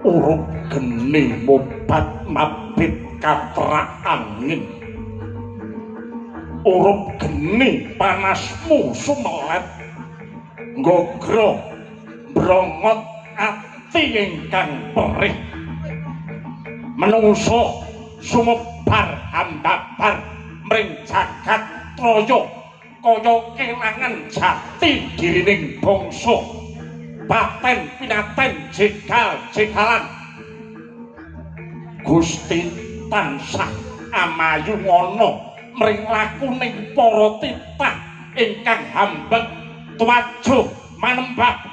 Urup geni mobat mabit katrak angin. Urup geni panasmu sumelet. Nggogra brongot ati ingkang perih. Menungso sumebar hambabar mring jagat traya kaya kelangan jati dirining bangsa. Paten pinaten jegal-jegalan Gusti tansah amayungana mring lakuning para titah ingkang hambet tuwajuh manembah.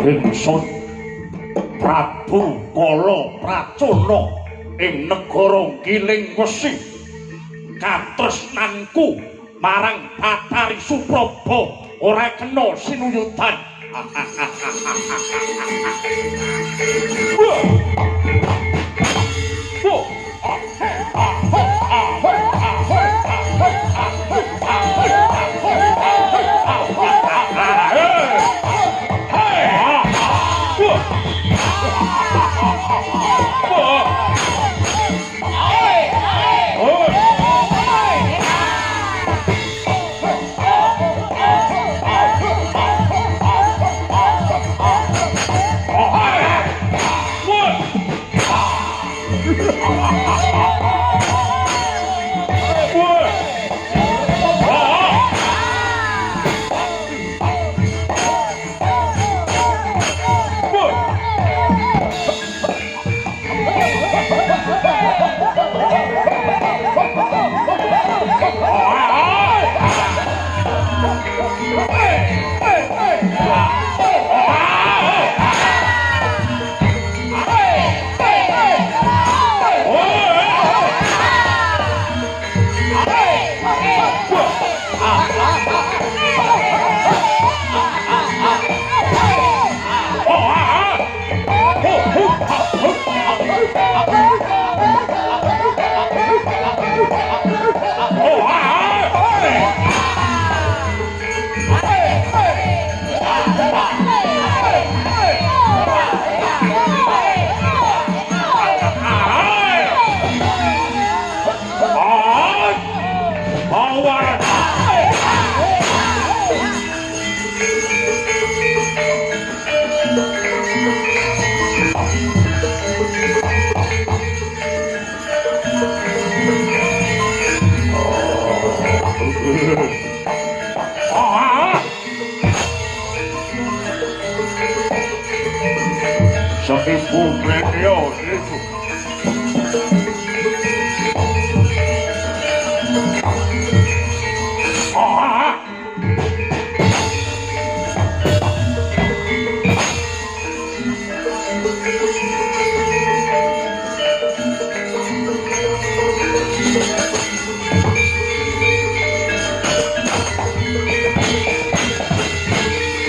Ingsun Prabu Kala Pracana ing negara Giling Wesi katresnanku marang Bathari Supraba ora kena sinuyutan.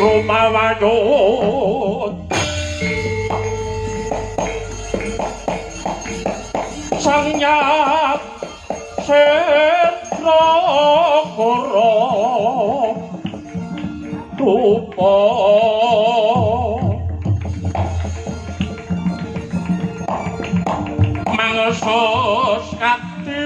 Rumawayun sang nyat setra kara rupa mangsa sakti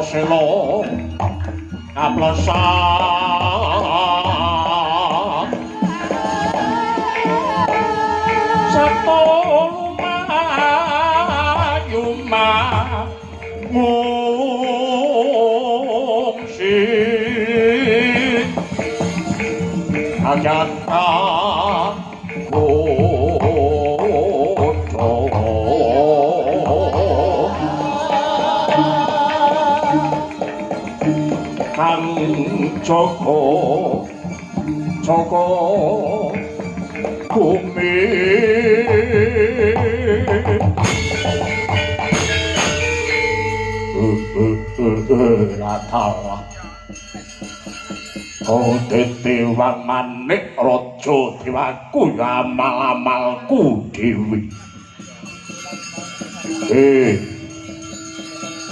selo kaplesan sato lumayuma ngungsi ajanta Joko Bumi Ratala Tetiwang manik rojo diwaku ya amal-amalku dewi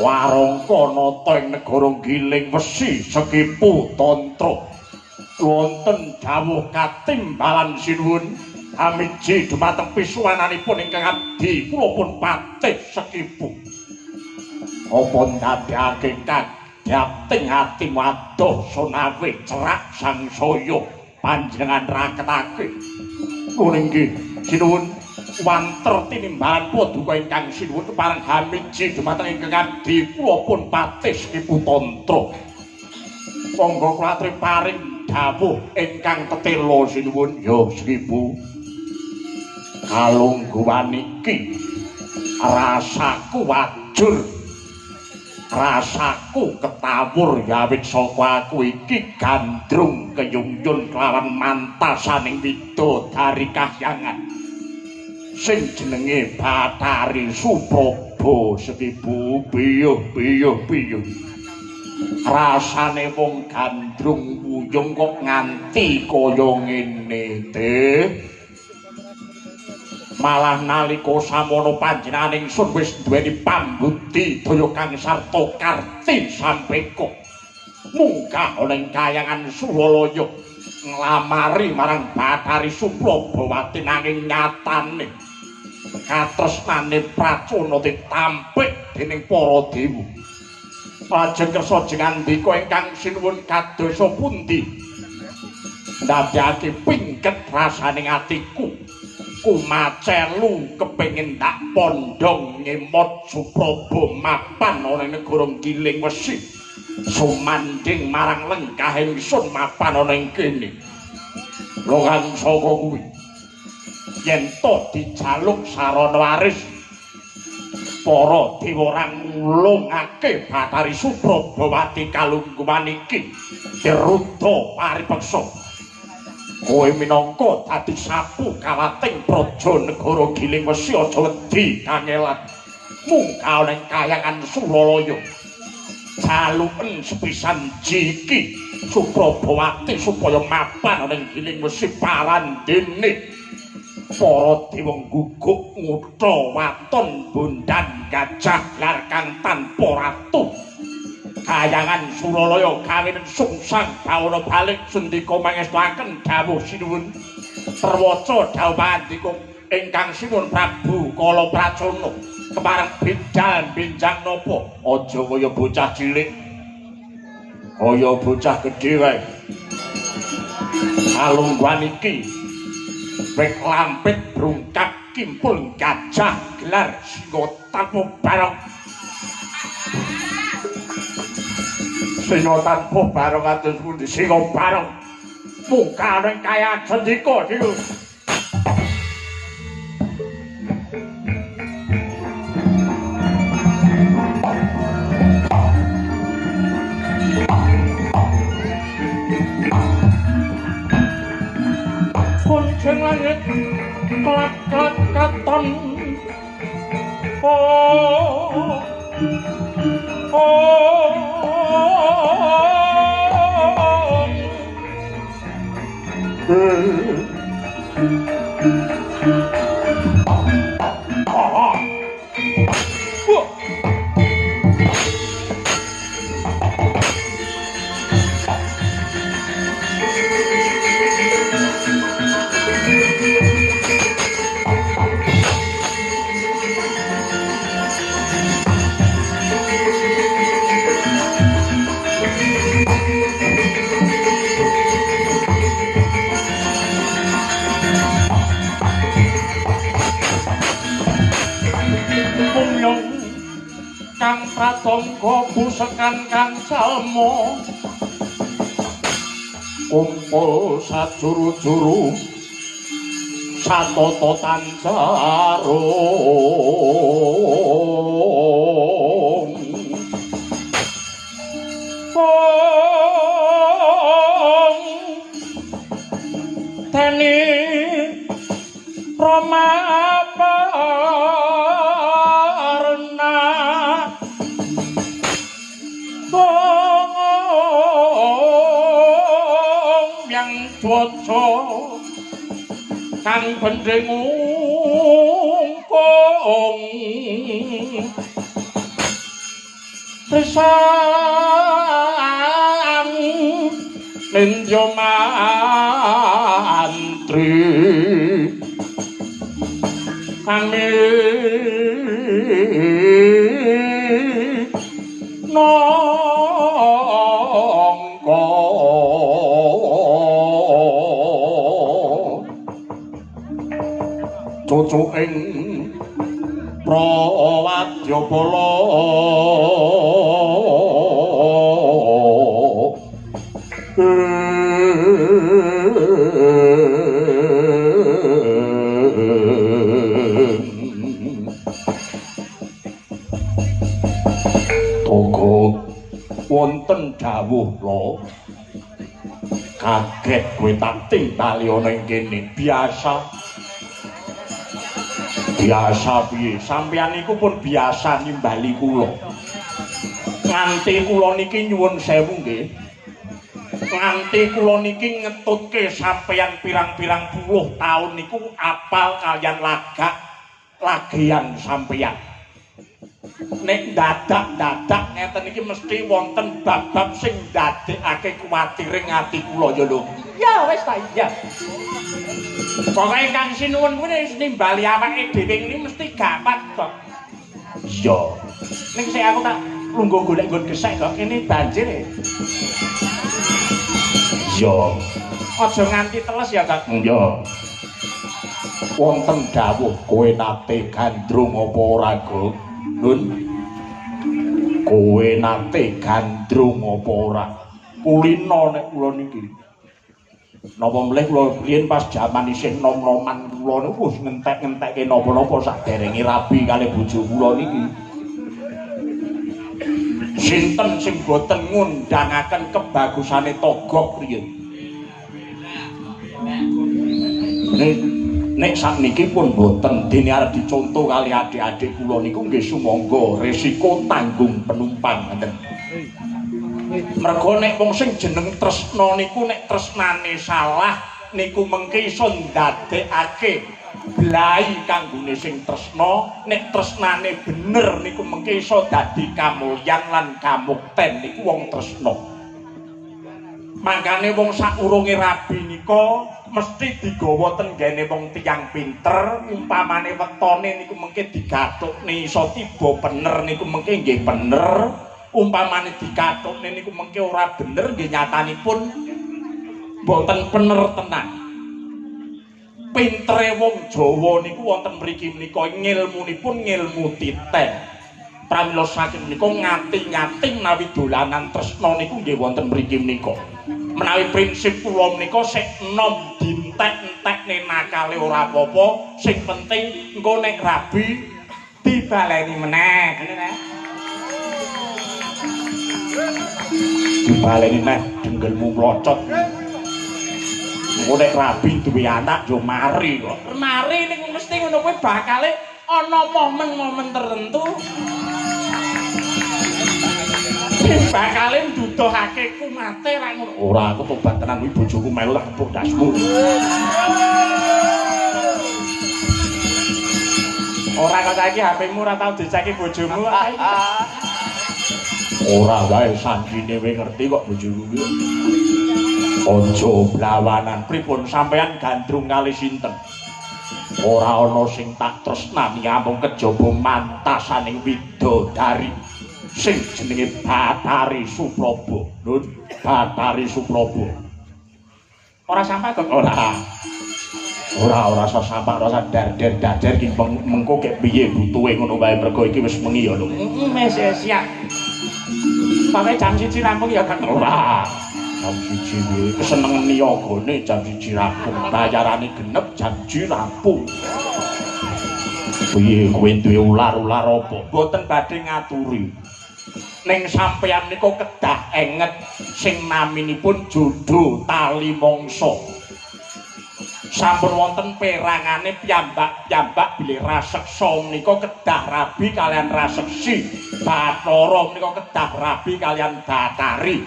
warung kanata ing negara Giling Wesi Sekipu Tantra wonten dawuh katimbalan sinuwun amiji dumateng pisuwananipun ingkang abdi kula pun patih Sekipu apa ndadekake kadyating ati wadoh sonawe cerak sangsaya panjenengan raketake nuwun inggih sinuwun wanter tinimbalan paduka ingkang sinuwun kepareng hamiji dumateng ingkang abdi kula pun patih Sekipu Tantra monggo kula aturi paring dawuh ingkang tetela sinuwun ya Sekipu kalungguhan iki rasaku wajur rasaku ketawur yawit saka aku iki gandrung keyungyun kelawan mantasaning widodari kahyangan sing jenenge Bathari Supraba Sekipu piyuh rasane wong gandrung wuyung kok nganti kaya ngene teh malah nalika samono panjenengan ingsun wis duweni pambudi daya kang sarta karti sampeka munggah ana ing kayangan Suralaya nglamari marang Bathari Suprabawati nanging nyatane katresnane Pracona ditampik dening para dewa lajeng kersa jengandika ingkang sinuwun kadosa pundi ndadekake pingket rasaning atiku kumacelu kepengin tak pondong ngemot Supraba mapan ana negara Giling Wesi sumanding marang lengkah ingsun mapan ana ing kene longan saka kuwi yen to dijaluk sarana waris para dewa ngulungake Bathari Suprabawati kalungguhan iki dirudha paripeksa kowe minangka dadi sapu kawating praja negara Giling Wesi aja wedi kangelan mungkal ning kayangan Sulalaya jaluken sepisan jiki Suprabawati supaya mapan ning Giling Wesi parandene para dewa guguk ngutha waton bondan gajah larkang tanpa ratu kayangan Sulalaya kawinen sungsang bawana balik sendika mangestuaken dawuh sinuwun terwaca dawuh pandika ingkang sinuwun Prabu Kalapracana kemareng bidal benjang napa aja kaya bocah cilik kaya bocah gedhe wae kalungguhan iki wek lampit brungkak kimpul gajah gelar singa tanpa barong singa tanpa barong atus pundi singa barong muka ning kaya sendika niku kuncing langit kelak-kelak katon oh kang pratangga busekan kang salma kumpul sajuru-juru satata tancarung teni Rama cuaca kang bendeng ungkung pisan nindya mantri kami cucuking Prawadyabala Togo wonten dawuh lo kaget kowe tak tingali ana ing kene biasa piye sampeyan niku pun biasa nimbali kula nganti kula niki nyuwun sewu nggih nganti kula niki ngetutke sampeyan pirang-pirang puluh taun niku apal kalian lagean sampeyan nek dadak ngeten iki mesti wonten bab-bab sing ndadekake kuwatiring ati kula ya lho ya wis ta iya pokoke Kang Sinuwun kuwi wis nimbali awake dhewe iki mesti gapat kok iya ning sik aku tak lungguh golek nggon gesek kok kene banjir iya aja nganti teles ya Kang iya wonten dawuh kowe nate gandrung apa ora, Nun? Kowe nate gandrung apa ora? Kulino nek kula niki. Napa mleh kula riyen pas jaman isih nom-noman kula niku wis ngentek-ngentekke napa-napa saderenge rabi kalih bojo kula niki. Sinten sing boten ngundangaken kebagusane togok riyen. Nek sakniki pun boten dene arep dicontoh kali adik-adik kula niku nggih sumangga resiko tanggung penumpang ngoten. Mergo nek wong sing jeneng tresna niku nek tresnane salah niku mengke iso ndadekake blai kanggone sing tresna, nek tresnane bener niku mengke iso dadi kamulyan lan kamukten niku wong tresna. Mangkane wong sakurunge rabi nika mesti digawa tenggene wong tiyang pinter, umpamane wetone niku mengke digathukne iso tiba bener niku mengke nggih bener, umpamane digathukne niku mengke ora bener nggih nyatanipun boten bener tenan. Pintere wong Jawa niku wonten mriki menika ngilmunipun ngilmu titen. Pramila saking menika ngati-ngati menawi dolanan tresna niku nggih wonten mriki menika. Menawi prinsip kula menika sik enom dintek-entekne nakale ora apa-apa, sing penting engko nek rabi dibaleni meneh. Dibaleni meneh denggelmu mlocot. Engko nek rabi duwe anak yo mari kok. Mari ning mesti ngono kuwi bakale ana momen-momen tertentu. Bakale nduduhake kumate ra ngono. Ora aku tobat tenan kuwi bojoku melu tak kepuk dasmu. Ora kok saiki HP-mu ora tau diceki bojomu kok. Ora wae sanjine kowe ngerti kok bojoku kuwi. Aja blawanan pripun sampean gandrung kali sinten? Ora ana sing tak tresnani amung kejaba mantasaning widodari sing jenenge Bathari Supraba. Nun, Bathari Supraba. Ora sampah kok ora. Ora sampah, ora dar-dar dader iki mengko kek piye butuhe ngono wae mergo iki wis wengi ya lho. Wis siap. Sampe jam 1 rampung ya gak ora. Jam 1 kuwi kesenengan niyagane jam 1 rampung. Bayarane genep jam 1 rampung. Piye kowe duwe ular-ular apa? Mboten badhe ngaturi. Ning sampeyan nika kedah enget sing naminipun jodho tali mangsa. Sampun wonten perangane piyambak-piyambak bilih raseksa menika kedah rabi kalian raseksi. Bathara menika kedah rabi kalian Bathari.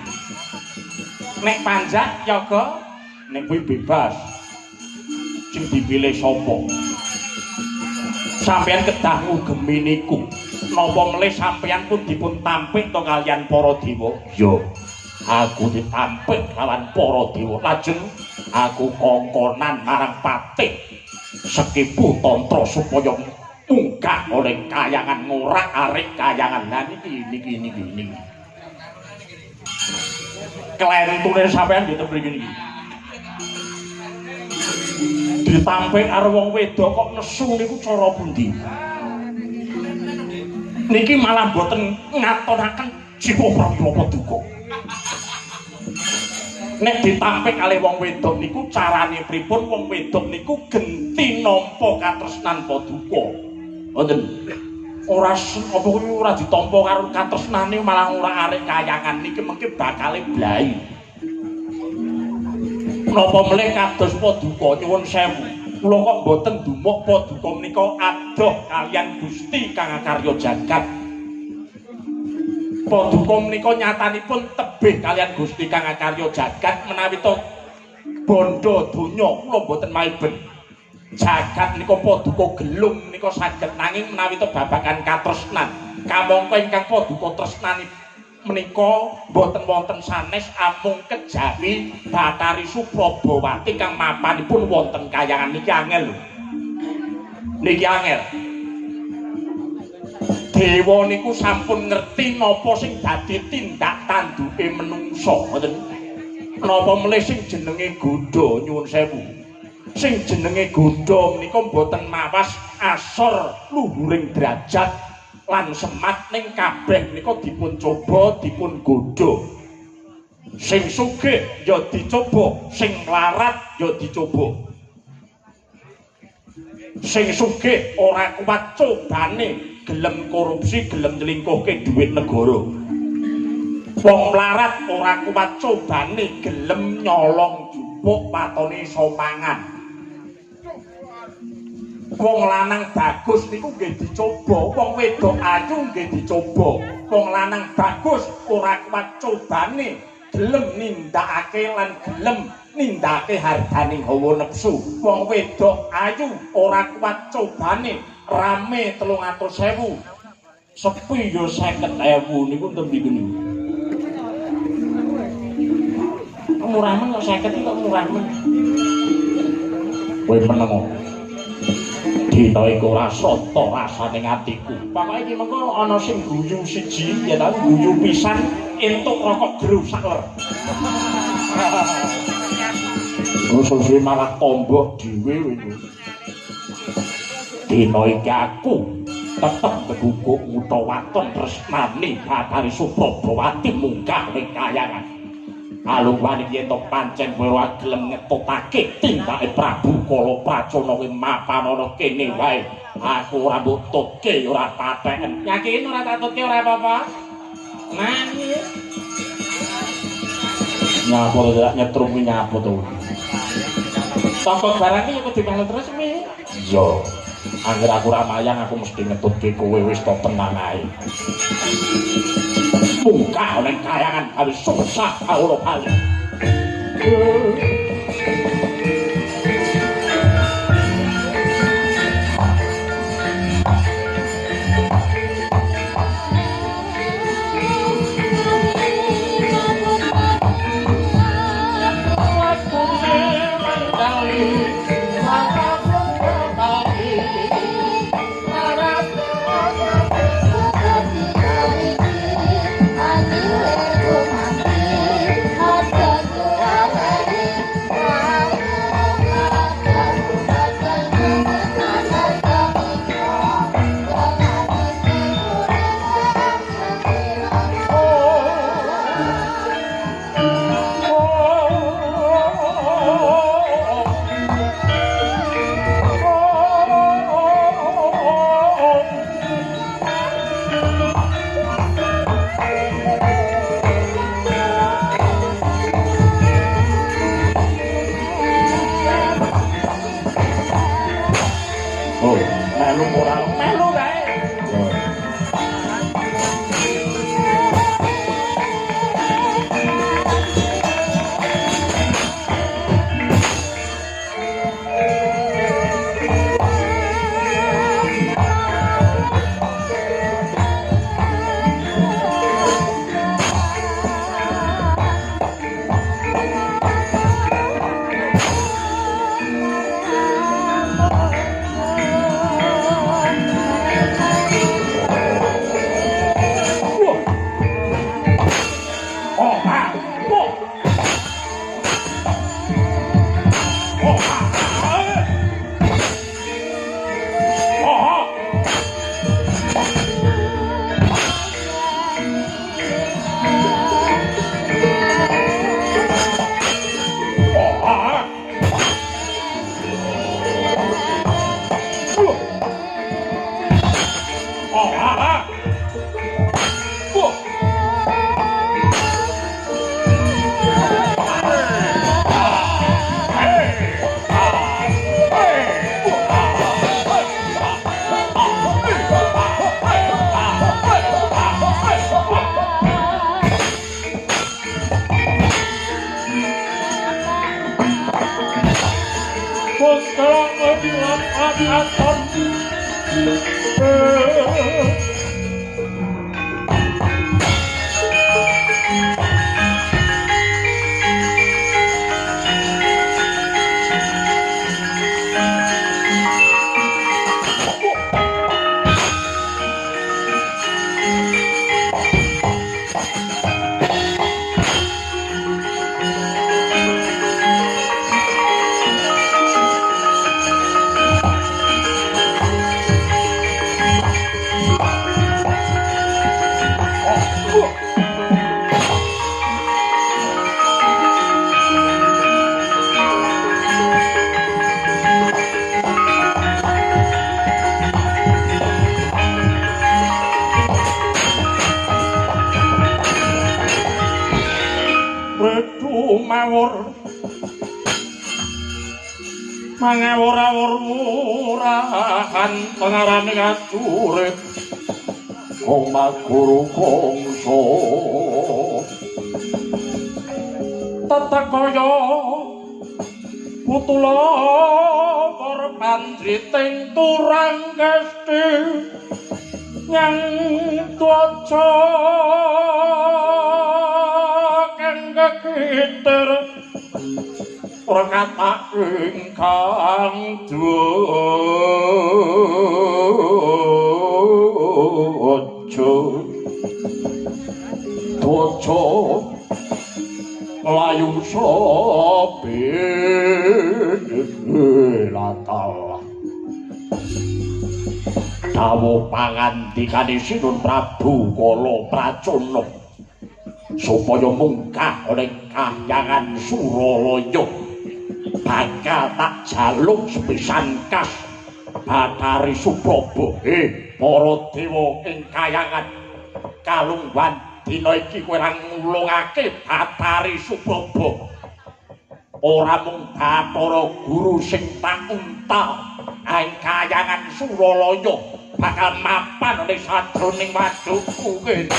Nek panjak yoga nek kuwi bebas. Sing dipilih sapa? Sampeyan kedah ngugemi niku. Napa melih sampeyan pun dipun tampik to kalian para dewa? Yo, aku ditampik lawan para dewa. Lajeng aku kongkonan marang patih Sekipu Tantra supaya munggah oleh kayangan ngorak arek kayangan. Lah niki. Kelentune sampeyan dite mriki niki. Ditampik karo wong wedok kok nesu niku cara pundi? Niki malah boten ngatonaken jiwa pramila paduka. Nek ditampik kalih wong wedok niku carane pripun? Wong wedok niku genti nampa katresnan paduka. Wonten ora apa kuwi ora ditampa karo katresnane malah ora arek kayangan niki mengke bakale blai. Napa melih kados paduka nyuwun sewu. Kula kok boten dumuk paduka menika adoh kalian Gusti kang karya jagat. Paduka menika nyatanipun tebih kalian Gusti kang karya jagat menawi to bondo donya kula boten maiben. Jagat nika paduka gelung nika saged nanging menawi to babagan katresnan. Kamangka ingkang paduka tresnani menika boten wonten sanes amung kejawi Bathari Suprabawati kang mapanipun wonten kayangan niki angel lho. Niki angel. Dewa niku sampun ngerti napa sing dadi tindak tanduke menungsa, ngoten. Napa melih sing jenenge Gudha nyuwun sewu. sing jenenge Godha menika mboten mawas asor luhuring derajat lan semat ning kabeh menika dipun coba dipun godha. Sing sugih ya dicoba, sing larat ya dicoba. Sing sugih ora kuat cobane, gelem korupsi, gelem nyelingkuhke dhuwit negara. Wong mlarat ora kuat cobane, gelem nyolong jupuk patone iso mangan. Wong lanang bagus niku nggih dicoba, wong wedok ayu nggih dicoba. Wong lanang bagus ora kuat cobane, gelem nindakake lan gelem nindakake harganing hawa nepsu. Wong wedok ayu ora kuat cobane, rame 300.000. Sepi yo 50.000 niku tembi geni. Murah men kok 50 kok murah men. Kowe meneng. Dina iku ora sata rasane atiku. Pokoke iki mengko ana sing guyu siji, ya ta guyu pisan entuk rokok gru sakler. Suwe malah tombok dhewe iku. Dina iki aku tetep beguguk utawaton tresnani Bathari Suprabawati munggah ning kayangan. Alungane yen to pancen kowe ora gelem ngetutake tindake Prabu Kala Pracana kuwi mapan ana kene wae. Aku ora mbok tutke ora pateken. Yakin ora tak tutke ora apa-apa. Nani. Nyapa to nyetrum nyapa to. Tongkok barang iki kudu dipangan terus mi. Iya. Angger aku ora mayang aku mesti ngetutke kowe wis to tenang ae. Munggah ning kayangan harus susah karo kali. mangawur-wurahan pengarane kacurit Koma guru kongso tatakaya putula perpandriting turang gesti yang tuaca kang kekitir perkata ingkang dojo layu sopi latal dawuh pangandikane Sinun Prabu Kala Pracana supaya munggah ning kahyangan Suralaya bakal tak jaluk sepisan kas Bathari Supraba para dewa ing kahyangan kalungguhan dina iki kowe ra ngulungake Bathari Supraba ora mung Bathara Guru sing tak unta ing kahyangan Suralaya bakal mapan ning sadroning wadukku kene.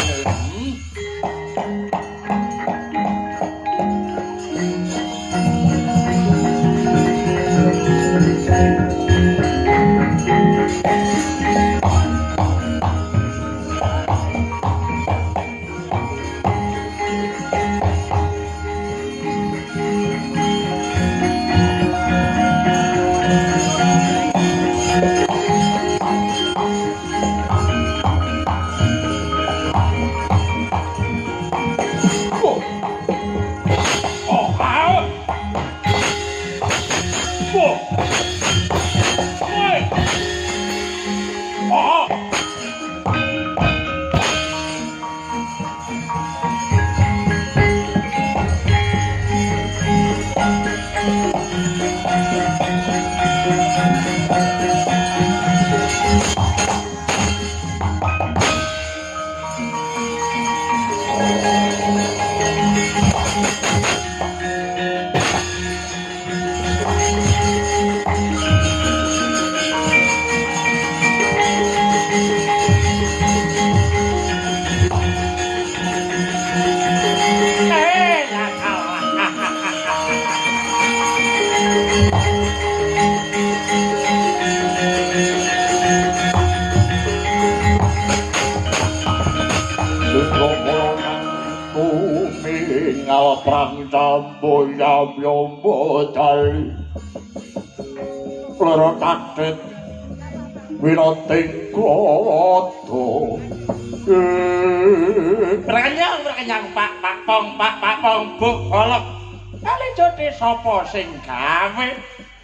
Prang campo yam modal loro kadet wirating kloto kenyang pak pong buk bolok kali jodhe sapa sing gawe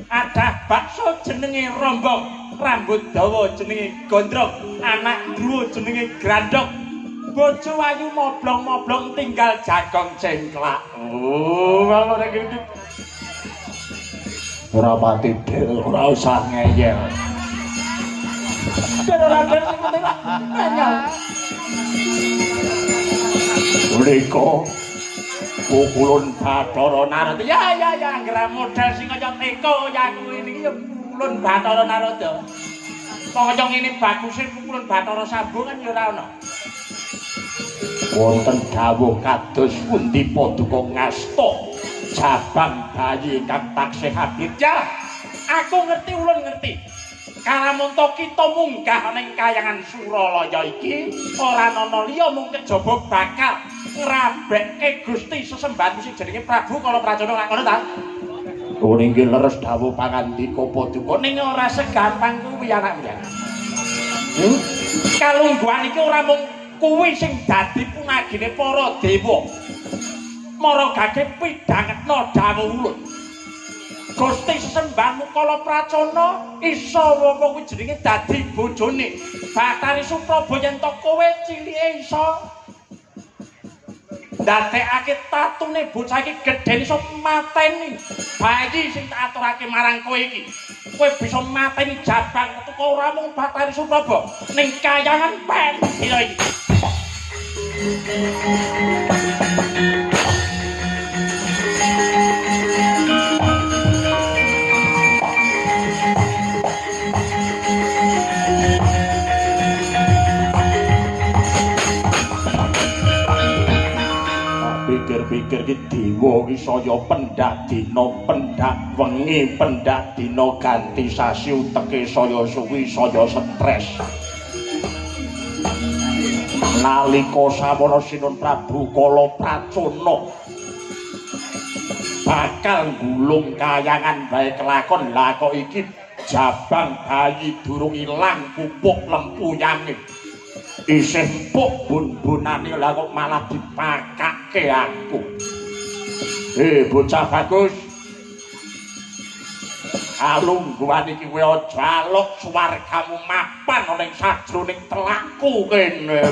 adah bakso jenenge rombong rambut dawa jenenge gondrong anak druwa jenenge grandhok bojo ayu moblong-moblong tinggal jagong cengklak. Kalau nek iki ora pati del ora usah ngeyel. Ora ada sing penting ngeyel. Mriko pukulun Bathara Narada. Ya anggere model sing kaya teko ya kuwi niki ya pukulun Bathara Narada. Kaya ngene baguse pukulun Bathara Sambo kan ya ora ana. Wonten dawuh kados pundi paduka ngasta jabang bayi kang taksih abid ya aku ngerti ulun ngerti karamonto kita munggah ning kahyangan Suralaya iki ora ana liya mung kejaba bakal ngrabekke Gusti sesembahan sing jenenge Prabu Kala Pracana ngono ta niki leres dawuh pangandika paduka ning ora segampang kuwi anak mbiyen kalungguhan iki ora mung kuwi sing dadi punagine para dewa maragake pidhangetna dawuh ulun Gusti sesembahan Kala Pracana isa apa kuwi jenenge dadi bojone Bathari Supraba yen to kowe cilike isa ndadekake tatune bocah iki gedhen iso mateni bayi sing tak aturake marang kowe iki kowe bisa mateni jabang metu ora mung Bathari Supraba ning kahyangan pendhira iki pikir-pikir ki dewa ki saya pendak dina pendak wengi pendak dina ganti sasi uteke saya suwi saya stres. Nalika sawana Sinun Prabu Kala Pracana bakal gulung kayangan bae kelakon lah kok iki jabang bayi durung ilang pupuk lempuyange isih empuk bun-bunane lah kok malah dipakake aku. Bocah bagus, alungguhan iki kowe aja alok swargamu mapan ana ing sajroning telakku kene.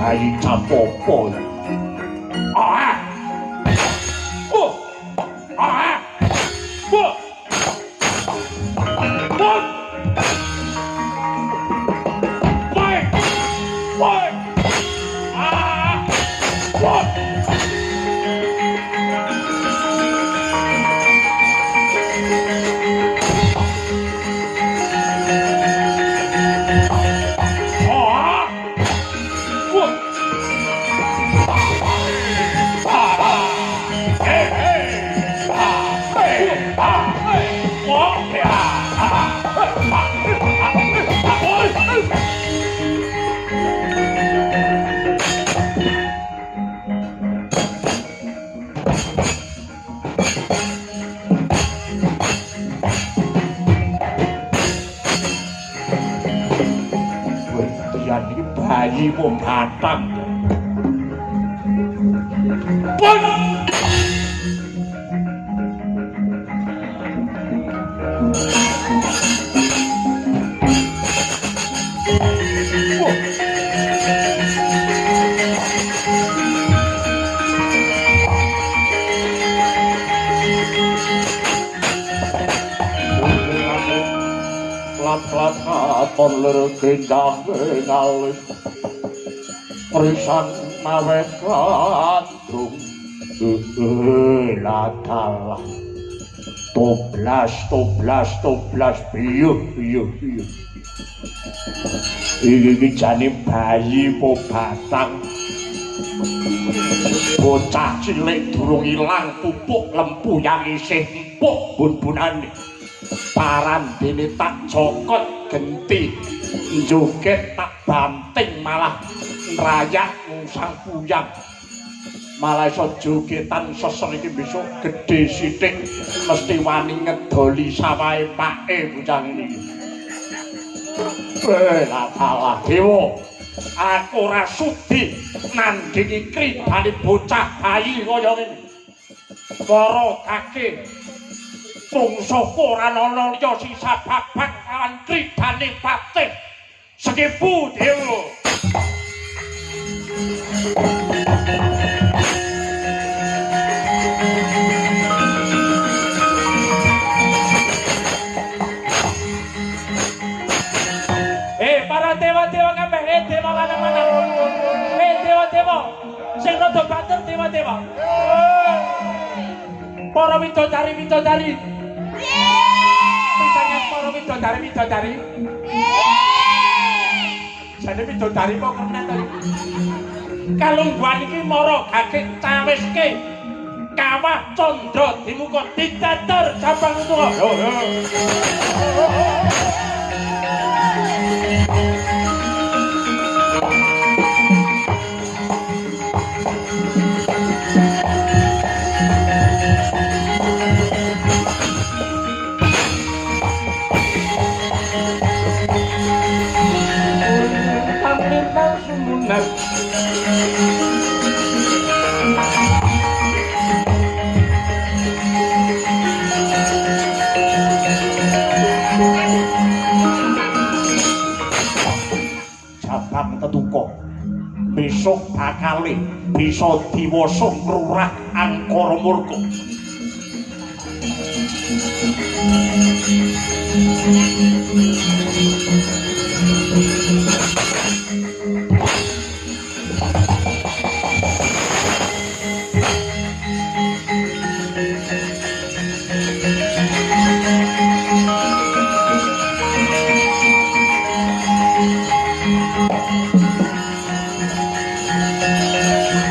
Bayi capopo. Bayi wong batang. Lap-lap katon lere gendang ngalih Risan mawet kandung latalah toblas biyuh iki jane bayi po batang bocah cilik durung ilang pupuk lempu yang isih empuk bun-bunane parandene tak cokot genti joget tak banting malah rayak ngusang puyang malah iso jogetan seser iki besok gedhe sithik mesti wani ngedoli sawahe pake bocah iki. Lah salah dewa aku ora sudi nandingi kribane bocah bayi kaya ngene. Para kake pungsaku ora ana liya sisa babak kawan kribane patih Sekepu dewa. Para dewa-dewa kabeh, dewa mana-mana. Dewa-dewa. Sing rada banter dewa-dewa. Para widodari. Pisangan para widodari. Jane widodari kok kena to. Kalungguhan iki mara gagik cawiske. Kawah candra dimuka ditatur cabang tuwa. Jabang tetuko besok bakale bisa diwasa ngrurah angkara murka.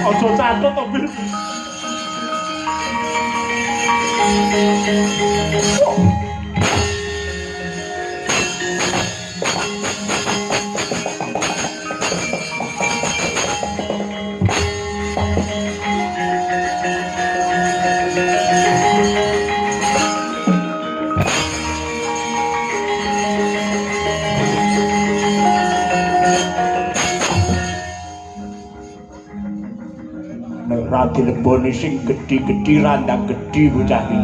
Ojo catut to, Bir. Ora dileboni sing gedhi-gedhi randang gedhi bocah iki.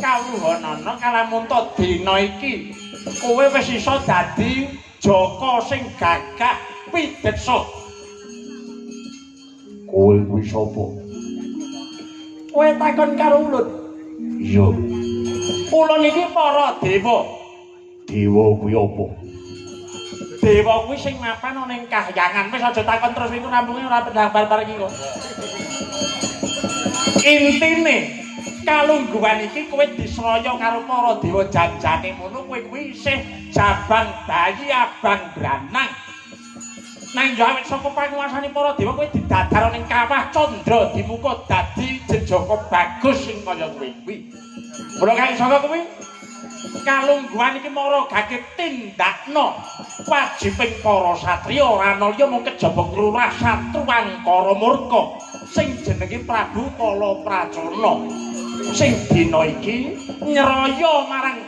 Kawuhanana kalamunta dina iki kowe wis isa dadi Jaka sing gagah pidetsa. kuwi sapa? Kowe takon karo ulut. Iya. Kula niki para dewa. Dewa kuwi apa? Dewa kuwi sing mapan ana ing kahyangan. Wis aja takon terus iku rampunge ora pedang bar-bar iki kok. Intine kalungguhan iki kowe disraya karo para dewa janjane ngono kowe kuwi isih jabang bayi abang branang. Nang jawet saka panguwasane para dewa kowe didadar ning kawah candra dimuka dadi jejaka bagus sing kaya kowe kuwi. Mula kang saka kuwi kalungguhan iki mara gage tindakna wajibing para satriya ora ana liya mung kejaba ngrurah satruang kara murka sing jenenge Prabu Kalapracana. Sing dina iki nyeraya marang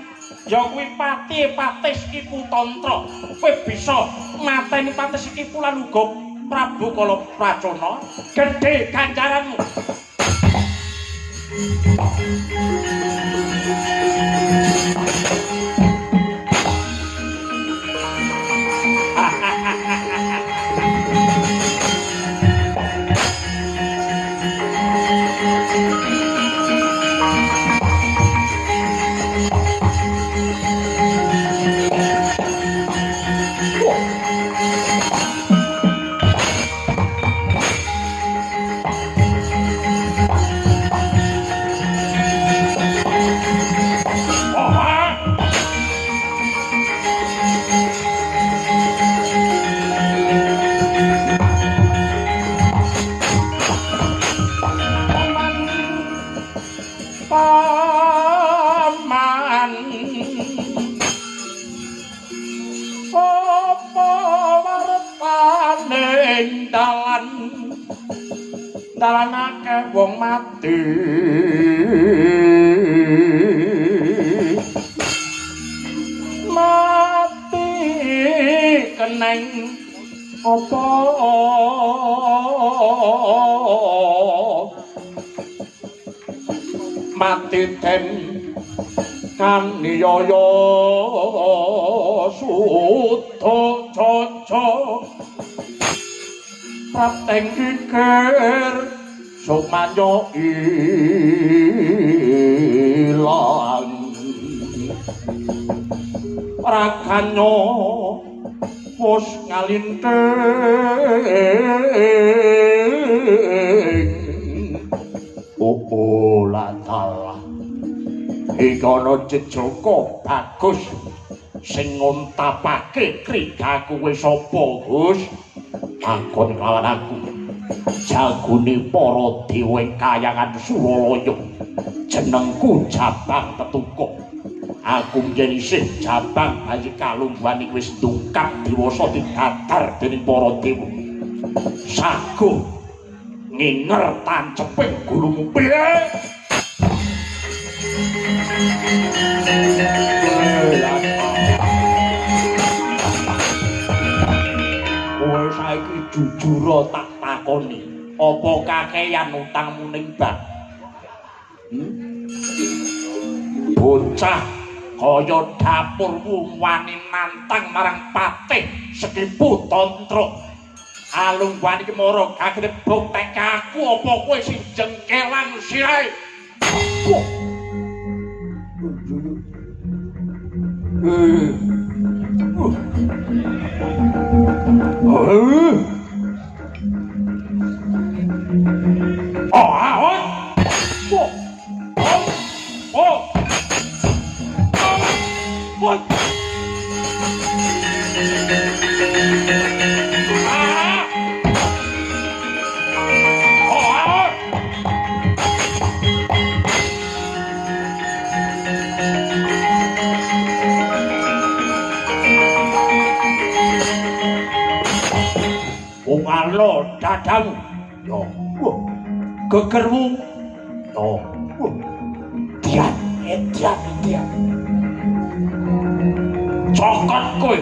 ya kuwi Patis Iku Tantra. Kowe bisa mateni Patis Iku lan uga Prabu Kalapracana, gedhe ganjaranmu. Dalan akeh wong mati keneng apa mati den kaniyaya suta caca Prapteng kikir sumanyo ilang rakanyo wis ngalinteng la dalah iki ana jejaka bagus sing ngontapake krigaku wis sapa Gus takon lawan aku jagune para dewa kayangan Suralaya jenengku Jabang Tetuko aku menjadi isih Jabang banjur kalungguhan iki wis ndungkap diwasa didadar dening para dewa sago nginger tanceping gulumu piye kowe saiki jujur tak takoni apa kakeyan utangmu ning bank bocah kaya dapurmu wani nantang marang Patih Sekipu Tantra alungguhan iki mara gagene buktek aku apa kowe sing jengkelan sirahe Ungalo dadamu yo gegermu yo dian cokot kowe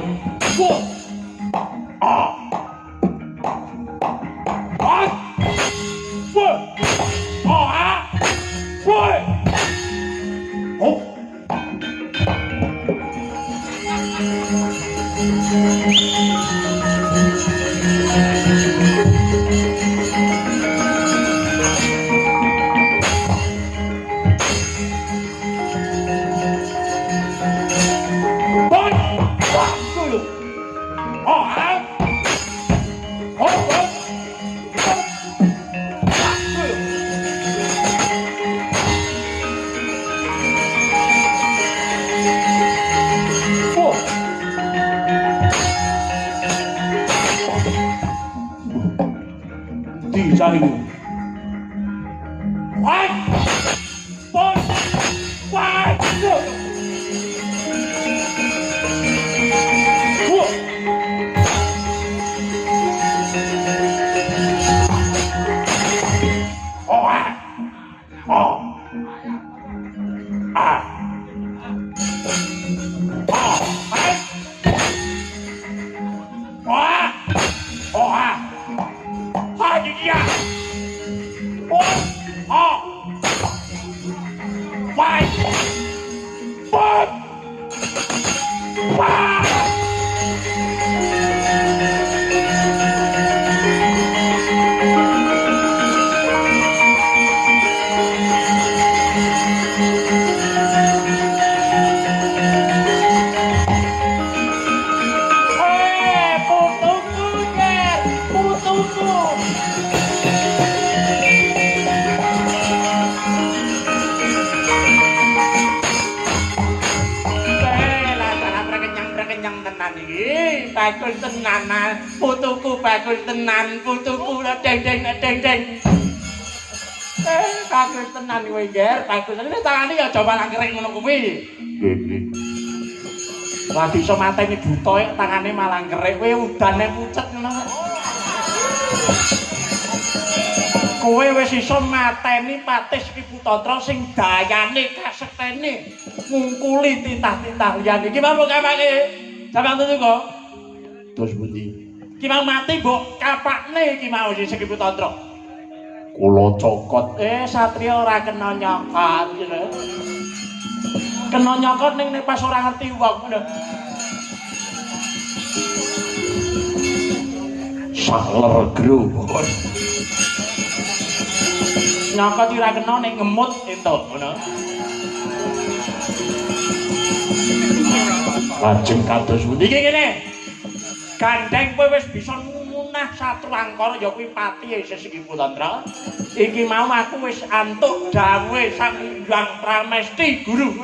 bocah iku. Wah! Pon! Wah! Bagus tenanan, putuku bagus tenan, putuku deng. Bagus tenan kowe, Ger, bagus. Ini tangane ya coba langkering ngono kuwi. Lagi iso mateni buta tangane malah ngerek kowe udane pucet ngono. Kowe wis iso mateni Patis Ki Putantra sing dayane kasektene ngungkuli titah-titah liyane. Iki mau kamane. Sampeyan tutu kok. Terus pundi? Ki mau mati mbok kapakne iki mau sing Ki Putantra. Kula cokot. Satriya ora kena nyokot ngono. Kena nyokot ning pas ora ngerti wong ngono. Sakler gru. Nyokot ora kena ning ngemut entuk ngono. Lajeng kados pundi? Iki kene. Gandeng kowe wis bisa munah Satru Angkara ya kuwi pati Sesi Putantra. Iki mau aku wis antuk dawuhe Sang Hyang Pramesti Guru.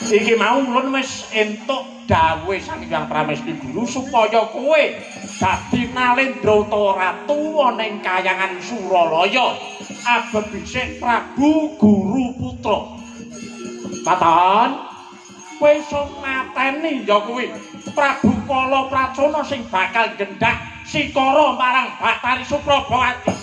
Iki mau ulun wis entuk dawuhe Sang Hyang Pramesti Guru supaya kowe dadi Nalendra Ratu ana ing Kahyangan Suralaya abebisik Prabu Guru Putra. Patahan kowe iso mateni ya kuwi Prabu Kala Pracona sing bakal gendhak Sikara marang Bathari Suprabawati.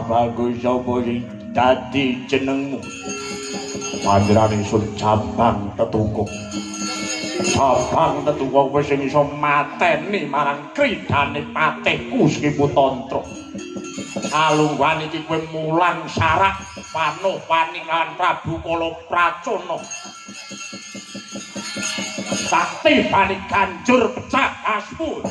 Bagus sapa sing dadi jenengmu? Panjenengan ingsun Cabang Tetukuk. Cabang Tetukuk wis iso mateni marang kridane patihku Sri Putantra. Kalungguhan iki kowe mulang sarak panuh paningan Prabu Kala Pracona. Sakti panik ganjur pecah aspun.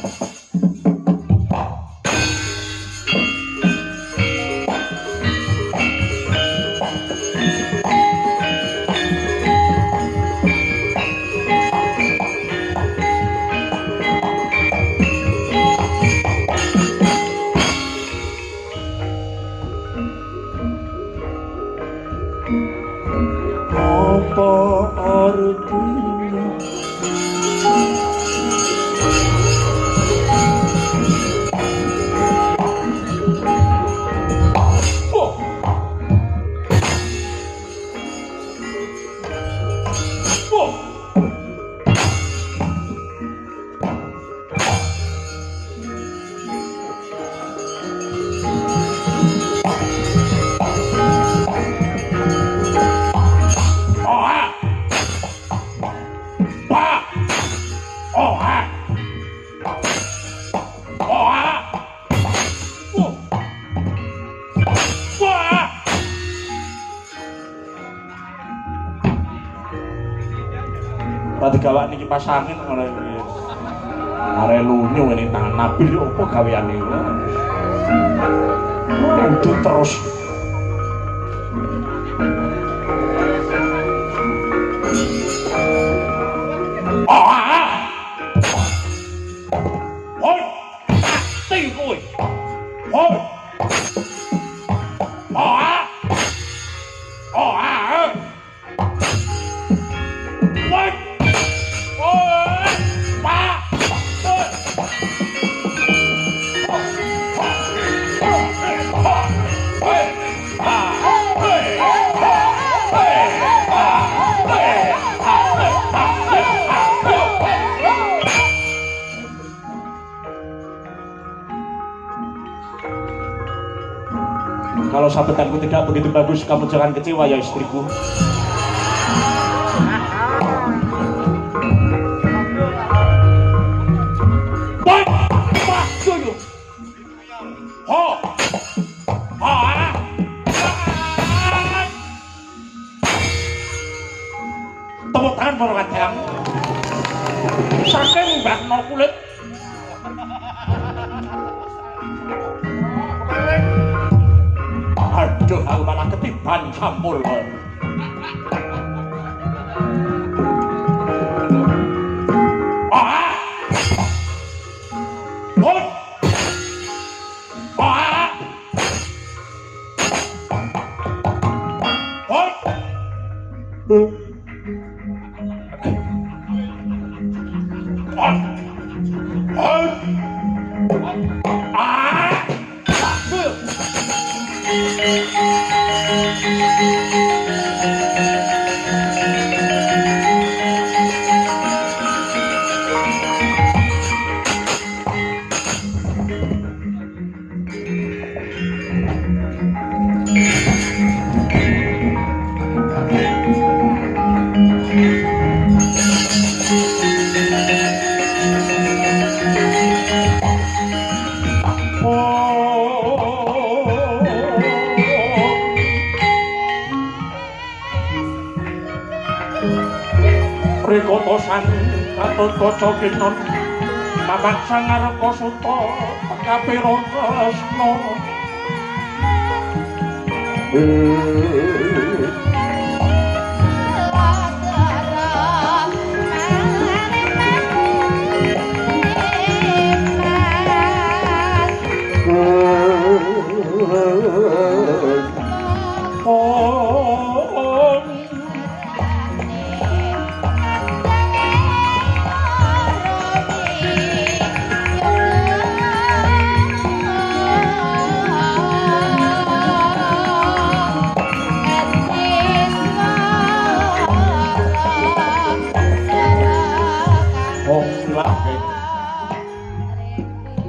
digawak niki pas angin ora are lunyu ini tangan nabil apa gaweane kudu terus kalau sabetanku tidak begitu bagus, kamu jangan kecewa ya istriku. Tepuk tangan para kadang. Saking mbakno kulit. Aduh, aku malah ketiban campur. Rekotosan atau kocokinon Bapak sangar kosuto Kapiro resno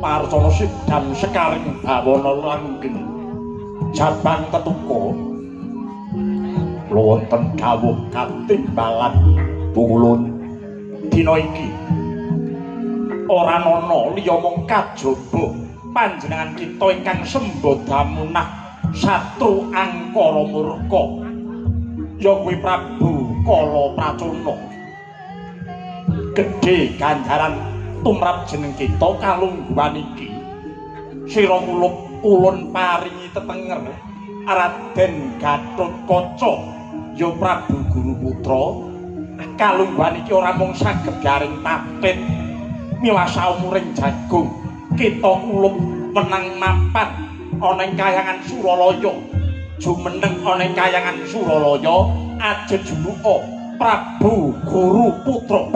Marcono sidam sekaring bawana langgeng jabang tetuko wonten dawuh katimbalan bulun dina iki ora ana liya mung kajaba panjenengan kita ingkang sembadamunah satru angkara murka ya kuwi Prabu Kala Pracona gedhe ganjaran tumrap jeneng kita kalungguhan iki sira kulup ulun paringi tetenger Raden Gatotkaca ya Prabu Guruputra kalungguhan iki ora mung saged garing tapit miwasa umuring jagung kita kulup menang mapan ana ing kayangan Suralaya jumeneng ana ing kayangan Suralaya ajejuluka Prabu Guruputra.